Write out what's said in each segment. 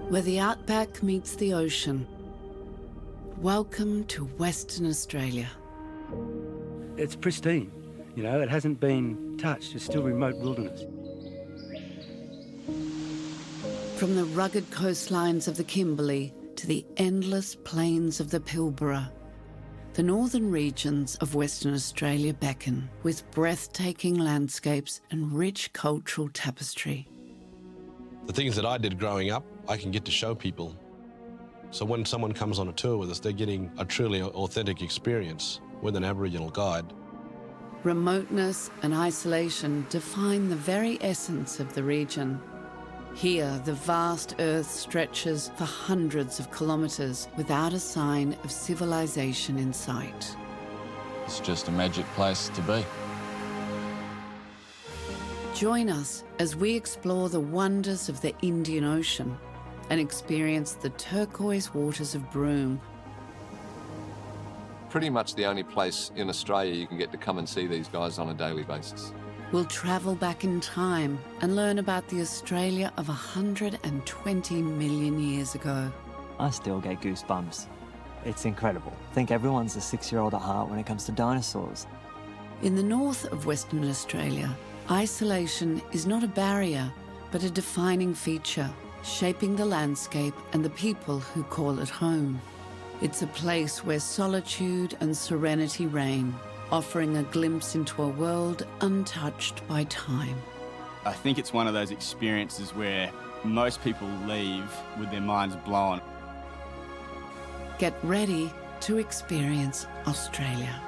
where the outback meets the ocean. Welcome to Western Australia. It's pristine, you know, it hasn't been touched, it's still remote wilderness. From the rugged coastlines of the Kimberley to the endless plains of the Pilbara, the northern regions of Western Australia beckon with breathtaking landscapes and rich cultural tapestry. The things that I did growing up, I can get to show people. So when someone comes on a tour with us, they're getting a truly authentic experience with an Aboriginal guide. Remoteness and isolation define the very essence of the region. Here, the vast earth stretches for hundreds of kilometres without a sign of civilization in sight. It's just a magic place to be. Join us as we explore the wonders of the Indian Ocean and experience the turquoise waters of Broome. Pretty much the only place in Australia you can get to come and see these guys on a daily basis. We'll travel back in time and learn about the Australia of 120 million years ago. I still get goosebumps. It's incredible. I think everyone's a 6-year-old at heart when it comes to dinosaurs. In the north of Western Australia, isolation is not a barrier, but a defining feature, shaping the landscape and the people who call it home. It's a place where solitude and serenity reign, offering a glimpse into a world untouched by time. I think it's one of those experiences where most people leave with their minds blown. Get ready to experience Australia.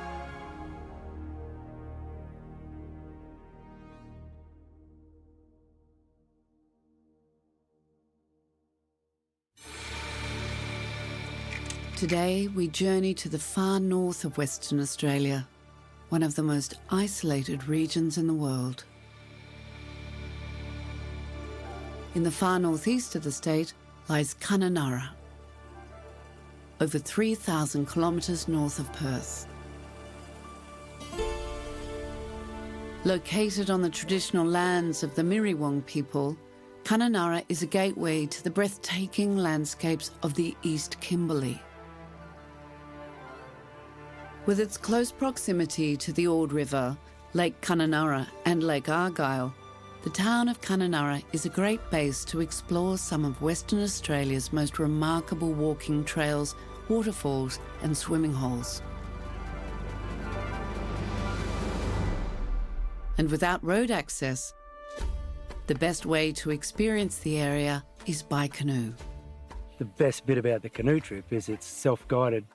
Today, we journey to the far north of Western Australia, one of the most isolated regions in the world. In the far northeast of the state lies Kununurra, over 3,000 kilometres north of Perth. Located on the traditional lands of the Miriwong people, Kununurra is a gateway to the breathtaking landscapes of the East Kimberley. With its close proximity to the Ord River, Lake Kununurra and Lake Argyll, the town of Kununurra is a great base to explore some of Western Australia's most remarkable walking trails, waterfalls and swimming holes. And without road access, the best way to experience the area is by canoe. The best bit about the canoe trip is it's self-guided,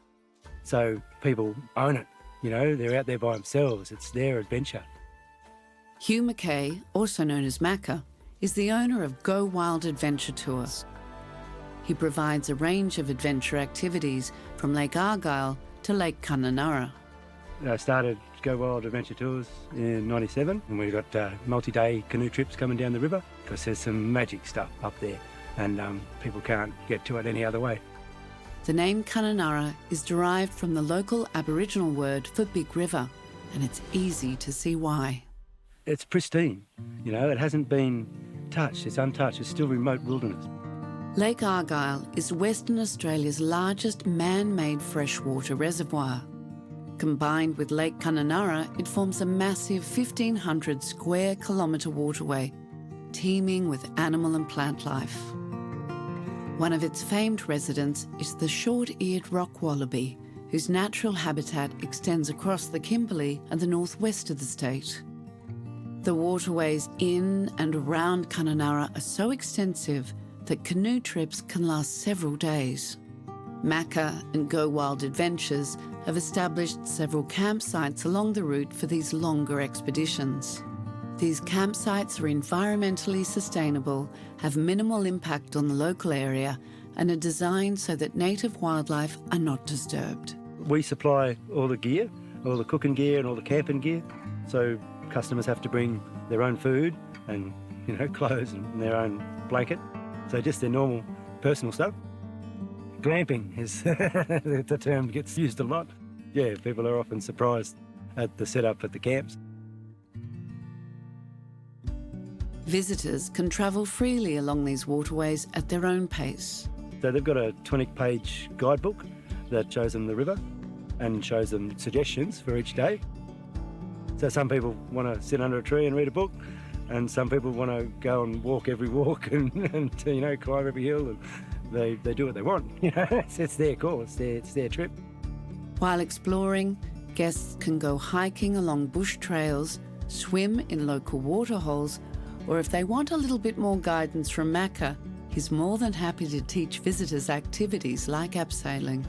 so people own it. You know, they're out there by themselves. It's their adventure. Hugh McKay, also known as Macca, is the owner of Go Wild Adventure Tours. He provides a range of adventure activities from Lake Argyll to Lake Kununurra. I started Go Wild Adventure Tours in '97, and we've got multi-day canoe trips coming down the river because there's some magic stuff up there, and people can't get to it any other way. The name Kununurra is derived from the local Aboriginal word for big river, and it's easy to see why. It's pristine, you know, it hasn't been touched, it's untouched, it's still remote wilderness. Lake Argyll is Western Australia's largest man-made freshwater reservoir. Combined with Lake Kununurra, it forms a massive 1,500 square kilometre waterway, teeming with animal and plant life. One of its famed residents is the short-eared rock wallaby, whose natural habitat extends across the Kimberley and the northwest of the state. The waterways in and around Kununurra are so extensive that canoe trips can last several days. Macca and Go Wild Adventures have established several campsites along the route for these longer expeditions. These campsites are environmentally sustainable, have minimal impact on the local area, and are designed so that native wildlife are not disturbed. We supply all the gear, all the cooking gear and all the camping gear, so customers have to bring their own food and, you know, clothes and their own blanket, so just their normal personal stuff. Glamping is the term gets used a lot. Yeah, people are often surprised at the setup at the camps. Visitors can travel freely along these waterways at their own pace. So they've got a 20-page guidebook that shows them the river and shows them suggestions for each day. So some people want to sit under a tree and read a book, and some people want to go and walk every walk and climb every hill. And they do what they want. It's their call. It's their trip. While exploring, guests can go hiking along bush trails, swim in local waterholes, or if they want a little bit more guidance from Macca, he's more than happy to teach visitors activities like abseiling.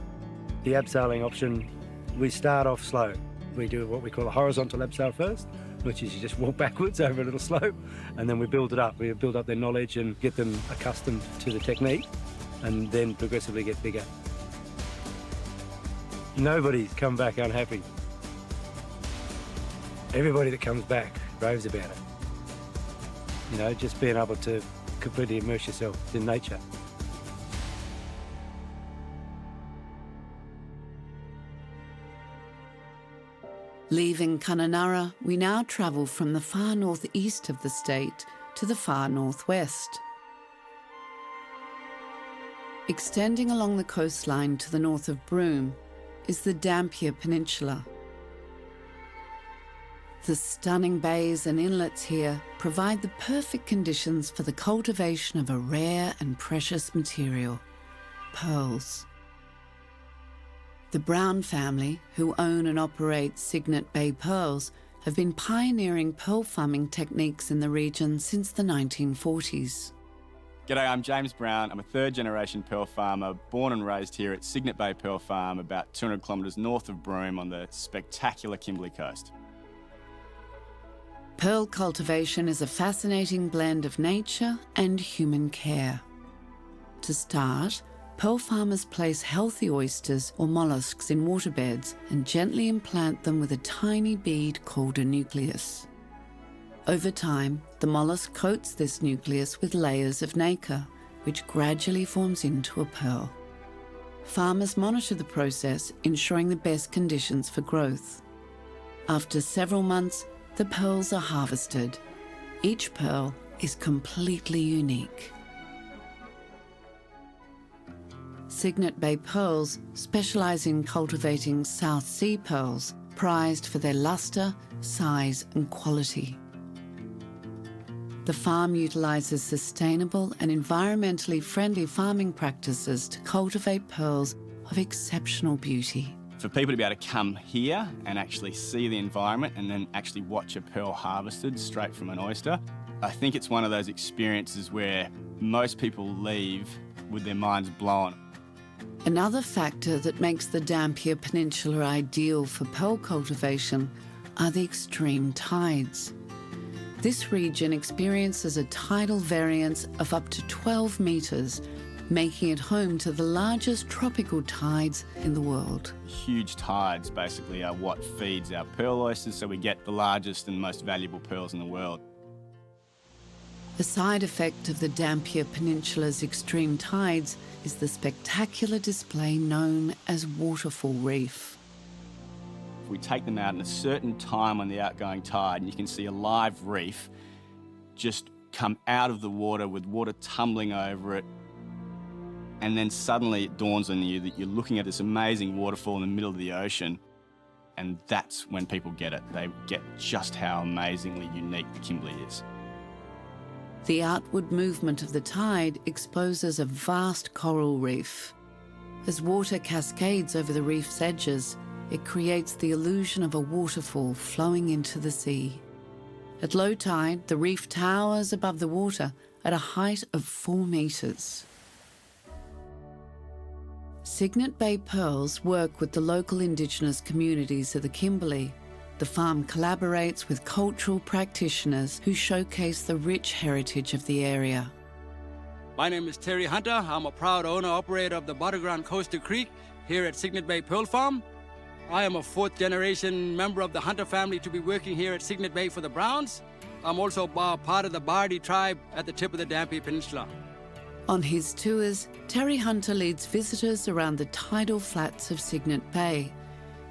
The abseiling option, we start off slow. We do what we call a horizontal abseil first, which is you just walk backwards over a little slope, and then we build it up. We build up their knowledge and get them accustomed to the technique, and then progressively get bigger. Nobody's come back unhappy. Everybody that comes back raves about it. Just being able to completely immerse yourself in nature. Leaving Kununurra, we now travel from the far northeast of the state to the far northwest. Extending along the coastline to the north of Broome is the Dampier Peninsula. The stunning bays and inlets here provide the perfect conditions for the cultivation of a rare and precious material, pearls. The Brown family, who own and operate Cygnet Bay Pearls, have been pioneering pearl farming techniques in the region since the 1940s. G'day, I'm James Brown. I'm a third-generation pearl farmer, born and raised here at Cygnet Bay Pearl Farm, about 200 kilometres north of Broome on the spectacular Kimberley coast. Pearl cultivation is a fascinating blend of nature and human care. To start, pearl farmers place healthy oysters or molluscs in waterbeds and gently implant them with a tiny bead called a nucleus. Over time, the mollusk coats this nucleus with layers of nacre, which gradually forms into a pearl. Farmers monitor the process, ensuring the best conditions for growth. After several months, the pearls are harvested. Each pearl is completely unique. Cygnet Bay Pearls specialise in cultivating South Sea pearls, prized for their lustre, size and quality. The farm utilises sustainable and environmentally friendly farming practices to cultivate pearls of exceptional beauty. For people to be able to come here and actually see the environment and then actually watch a pearl harvested straight from an oyster, I think it's one of those experiences where most people leave with their minds blown. Another factor that makes the Dampier Peninsula ideal for pearl cultivation are the extreme tides. This region experiences a tidal variance of up to 12 metres, making it home to the largest tropical tides in the world. Huge tides basically are what feeds our pearl oysters, so we get the largest and most valuable pearls in the world. A side effect of the Dampier Peninsula's extreme tides is the spectacular display known as Waterfall Reef. We take them out in a certain time on the outgoing tide, and you can see a live reef just come out of the water with water tumbling over it. And then suddenly it dawns on you that you're looking at this amazing waterfall in the middle of the ocean. And that's when people get it. They get just how amazingly unique the Kimberley is. The outward movement of the tide exposes a vast coral reef. As water cascades over the reef's edges, it creates the illusion of a waterfall flowing into the sea. At low tide, the reef towers above the water at a height of 4 metres. Cygnet Bay Pearls work with the local Indigenous communities of the Kimberley. The farm collaborates with cultural practitioners who showcase the rich heritage of the area. My name is Terry Hunter. I'm a proud owner-operator of the Bottom Coastal Creek here at Cygnet Bay Pearl Farm. I am a 4th-generation member of the Hunter family to be working here at Cygnet Bay for the Browns. I'm also part of the Bardi tribe at the tip of the Dampier Peninsula. On his tours, Terry Hunter leads visitors around the tidal flats of Cygnet Bay,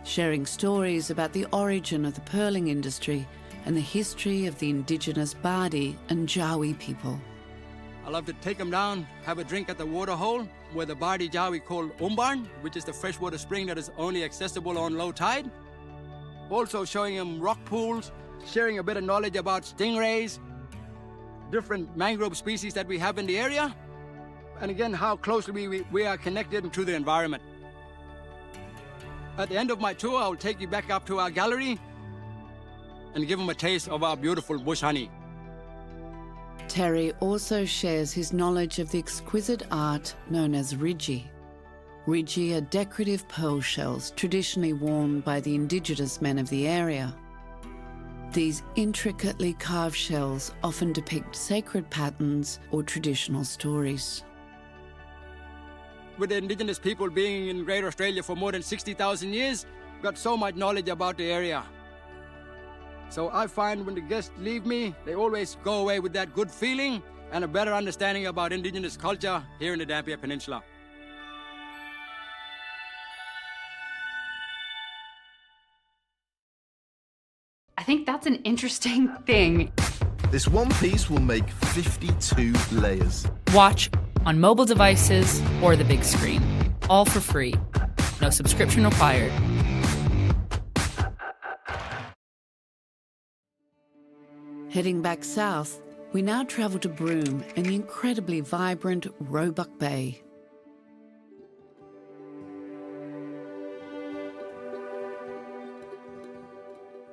sharing stories about the origin of the pearling industry and the history of the indigenous Bardi and Jawi people. I love to take them down, have a drink at the water hole, where the Bardi Jawi call Umbarn, which is the freshwater spring that is only accessible on low tide. Also showing them rock pools, sharing a bit of knowledge about stingrays, different mangrove species that we have in the area, and again, how closely we are connected to the environment. At the end of my tour, I'll take you back up to our gallery and give them a taste of our beautiful bush honey. Terry also shares his knowledge of the exquisite art known as ridgie. Ridgie are decorative pearl shells traditionally worn by the indigenous men of the area. These intricately carved shells often depict sacred patterns or traditional stories. With the indigenous people being in Greater Australia for more than 60,000 years, got so much knowledge about the area. So I find when the guests leave me, they always go away with that good feeling and a better understanding about indigenous culture here in the Dampier Peninsula. I think that's an interesting thing. This one piece will make 52 layers. Watch on mobile devices or the big screen, all for free. No subscription required. Heading back south, we now travel to Broome and the incredibly vibrant Roebuck Bay.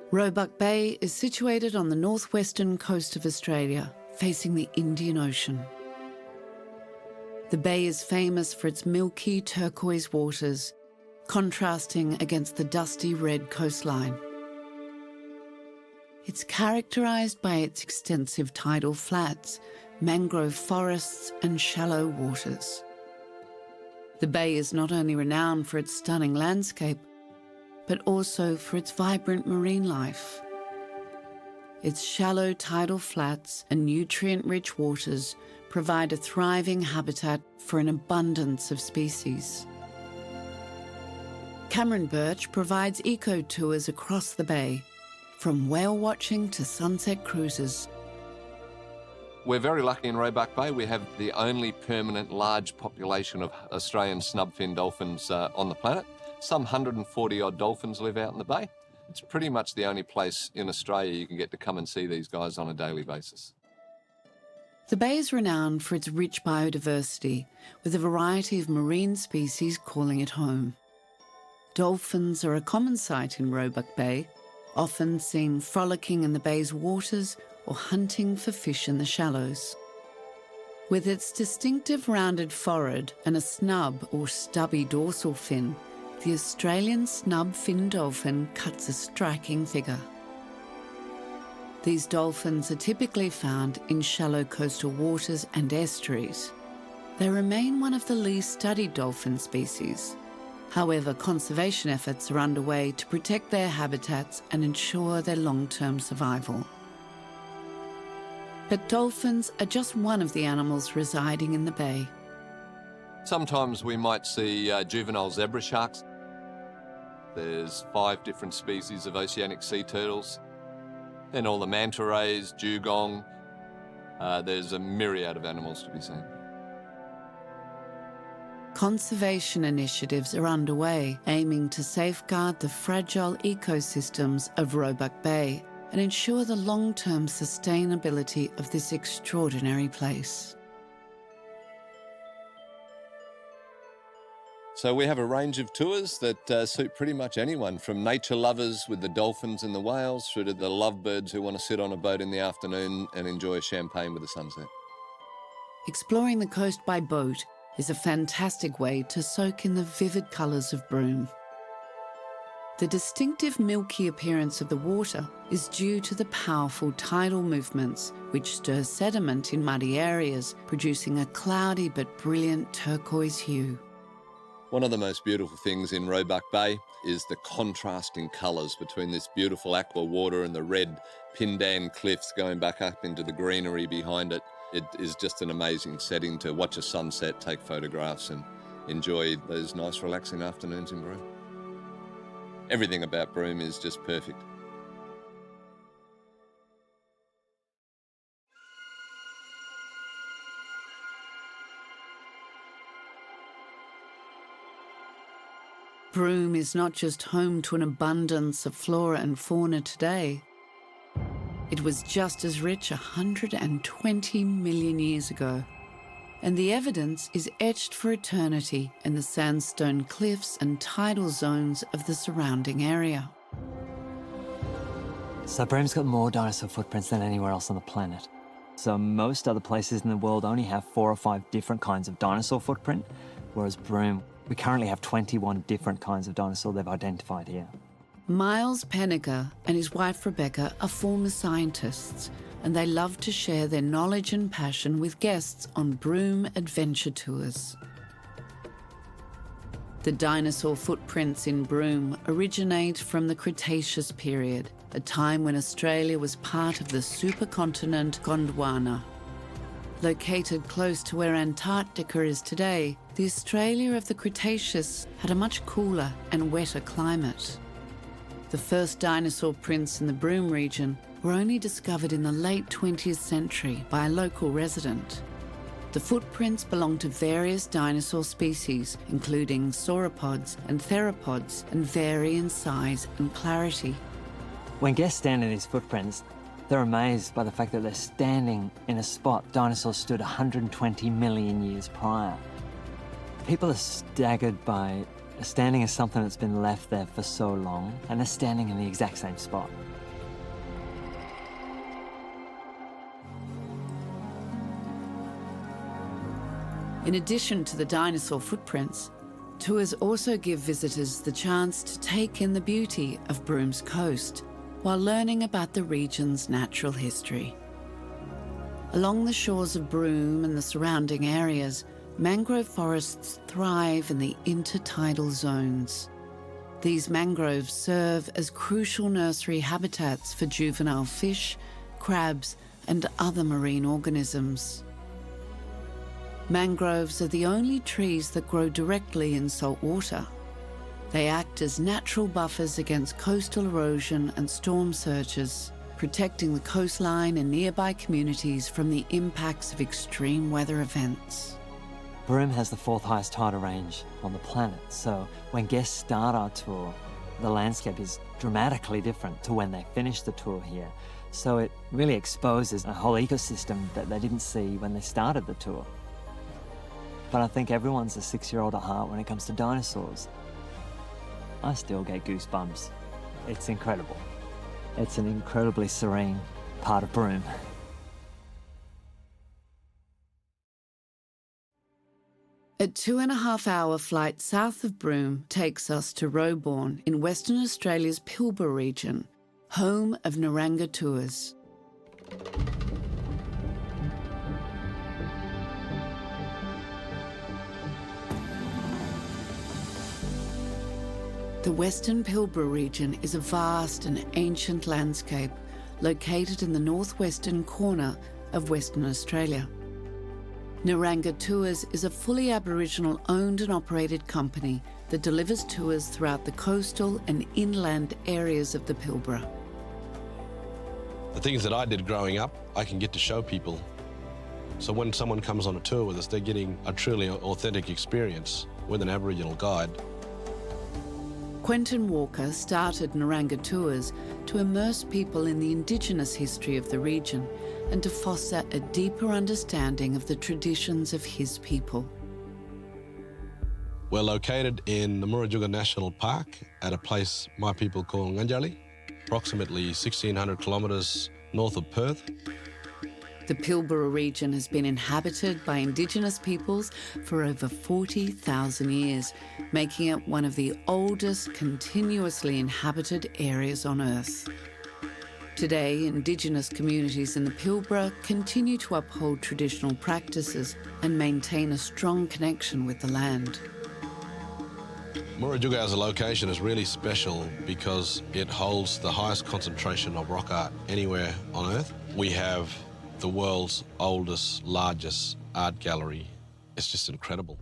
Roebuck Bay is situated on the northwestern coast of Australia, facing the Indian Ocean. The bay is famous for its milky turquoise waters, contrasting against the dusty red coastline. It's characterised by its extensive tidal flats, mangrove forests and shallow waters. The bay is not only renowned for its stunning landscape, but also for its vibrant marine life. Its shallow tidal flats and nutrient-rich waters provide a thriving habitat for an abundance of species. Cameron Birch provides eco-tours across the bay, from whale watching to sunset cruises. We're very lucky in Roebuck Bay. We have the only permanent large population of Australian snubfin dolphins on the planet. Some 140 odd dolphins live out in the bay. It's pretty much the only place in Australia you can get to come and see these guys on a daily basis. The bay is renowned for its rich biodiversity, with a variety of marine species calling it home. Dolphins are a common sight in Roebuck Bay, often seen frolicking in the bay's waters or hunting for fish in the shallows. With its distinctive rounded forehead and a snub or stubby dorsal fin, the Australian snub-fin dolphin cuts a striking figure. These dolphins are typically found in shallow coastal waters and estuaries. They remain one of the least studied dolphin species. However, conservation efforts are underway to protect their habitats and ensure their long-term survival. But dolphins are just one of the animals residing in the bay. Sometimes we might see juvenile zebra sharks. There's 5 different species of oceanic sea turtles. Then all the manta rays, dugong. There's a myriad of animals to be seen. Conservation initiatives are underway, aiming to safeguard the fragile ecosystems of Roebuck Bay and ensure the long-term sustainability of this extraordinary place. So we have a range of tours that suit pretty much anyone, from nature lovers with the dolphins and the whales through to the lovebirds who want to sit on a boat in the afternoon and enjoy champagne with the sunset. Exploring the coast by boat is a fantastic way to soak in the vivid colours of Broome. The distinctive milky appearance of the water is due to the powerful tidal movements which stir sediment in muddy areas, producing a cloudy but brilliant turquoise hue. One of the most beautiful things in Roebuck Bay is the contrasting colours between this beautiful aqua water and the red Pindan cliffs going back up into the greenery behind it. It is just an amazing setting to watch a sunset, take photographs and enjoy those nice relaxing afternoons in Broome. Everything about Broome is just perfect. Broome is not just home to an abundance of flora and fauna today. It was just as rich 120 million years ago. And the evidence is etched for eternity in the sandstone cliffs and tidal zones of the surrounding area. So Broome's got more dinosaur footprints than anywhere else on the planet. So most other places in the world only have 4 or 5 different kinds of dinosaur footprint, whereas Broome, we currently have 21 different kinds of dinosaur they've identified here. Miles Penniger and his wife Rebecca are former scientists, and they love to share their knowledge and passion with guests on Broome adventure tours. The dinosaur footprints in Broome originate from the Cretaceous period, a time when Australia was part of the supercontinent Gondwana. Located close to where Antarctica is today, the Australia of the Cretaceous had a much cooler and wetter climate. The first dinosaur prints in the Broome region were only discovered in the late 20th century by a local resident. The footprints belong to various dinosaur species, including sauropods and theropods, and vary in size and clarity. When guests stand in these footprints, they're amazed by the fact that they're standing in a spot dinosaurs stood 120 million years prior. People are staggered by standing as something that's been left there for so long, and they're standing in the exact same spot. In addition to the dinosaur footprints, tours also give visitors the chance to take in the beauty of Broome's coast while learning about the region's natural history. Along the shores of Broome and the surrounding areas, mangrove forests thrive in the intertidal zones. These mangroves serve as crucial nursery habitats for juvenile fish, crabs, and other marine organisms. Mangroves are the only trees that grow directly in salt water. They act as natural buffers against coastal erosion and storm surges, protecting the coastline and nearby communities from the impacts of extreme weather events. Broome has the 4th highest tidal range on the planet, so when guests start our tour, the landscape is dramatically different to when they finish the tour here. So it really exposes a whole ecosystem that they didn't see when they started the tour. But I think everyone's a 6-year-old at heart when it comes to dinosaurs. I still get goosebumps. It's incredible. It's an incredibly serene part of Broome. A 2.5-hour flight south of Broome takes us to Roebuck in Western Australia's Pilbara region, home of Narangga Tours. The Western Pilbara region is a vast and ancient landscape located in the northwestern corner of Western Australia. Narangga Tours is a fully Aboriginal owned and operated company that delivers tours throughout the coastal and inland areas of the Pilbara. The things that I did growing up, I can get to show people. So when someone comes on a tour with us, they're getting a truly authentic experience with an Aboriginal guide. Quentin Walker started Narangga Tours to immerse people in the Indigenous history of the region and to foster a deeper understanding of the traditions of his people. We're located in the Murrujuga National Park at a place my people call Nganjali, approximately 1,600 kilometres north of Perth. The Pilbara region has been inhabited by Indigenous peoples for over 40,000 years, making it one of the oldest continuously inhabited areas on Earth. Today, Indigenous communities in the Pilbara continue to uphold traditional practices and maintain a strong connection with the land. Murrujuga as a location is really special because it holds the highest concentration of rock art anywhere on Earth. We have the world's oldest, largest art gallery. It's just incredible.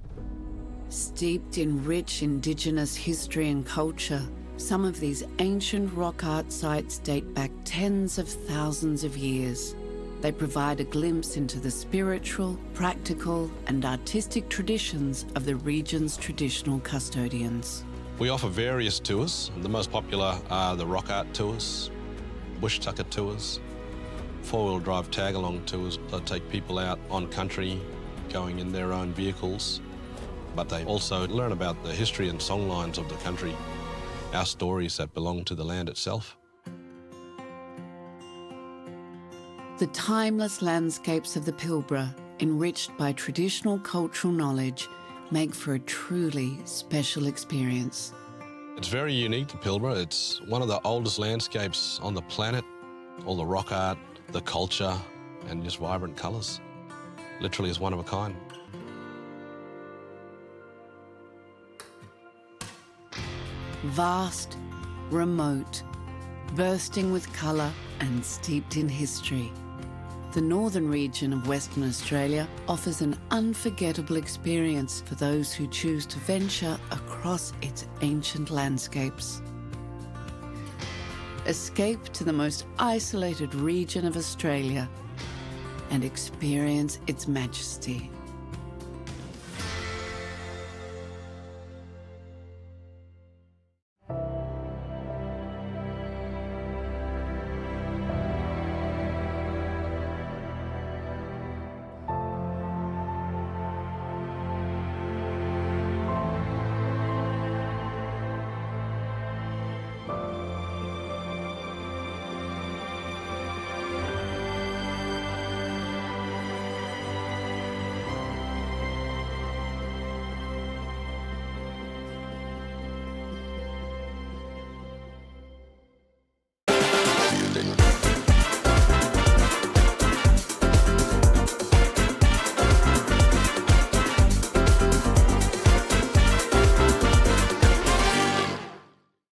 Steeped in rich Indigenous history and culture, some of these ancient rock art sites date back tens of thousands of years. They provide a glimpse into the spiritual, practical, and artistic traditions of the region's traditional custodians. We offer various tours. The most popular are the rock art tours, bush tucker tours, four-wheel drive tag-along tours that take people out on country, going in their own vehicles. But they also learn about the history and songlines of the country, our stories that belong to the land itself. The timeless landscapes of the Pilbara, enriched by traditional cultural knowledge, make for a truly special experience. It's very unique to Pilbara. It's one of the oldest landscapes on the planet. All the rock art, the culture, and just vibrant colours. Literally is one of a kind. Vast, remote, bursting with colour and steeped in history. The northern region of Western Australia offers an unforgettable experience for those who choose to venture across its ancient landscapes. Escape to the most isolated region of Australia and experience its majesty.